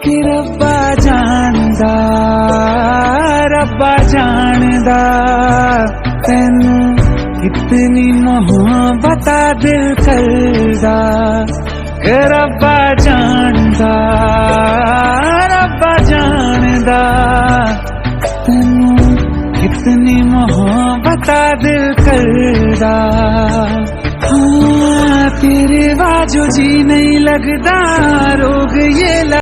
कि रब्बा जानदा तैनू कितनी मोहब्बत दिल करदा। कि रब्बा जानदा तैनू कितनी मोहब्बत दिल करदा। हाँ तेरे बाजू जी नहीं लगदा रोग ये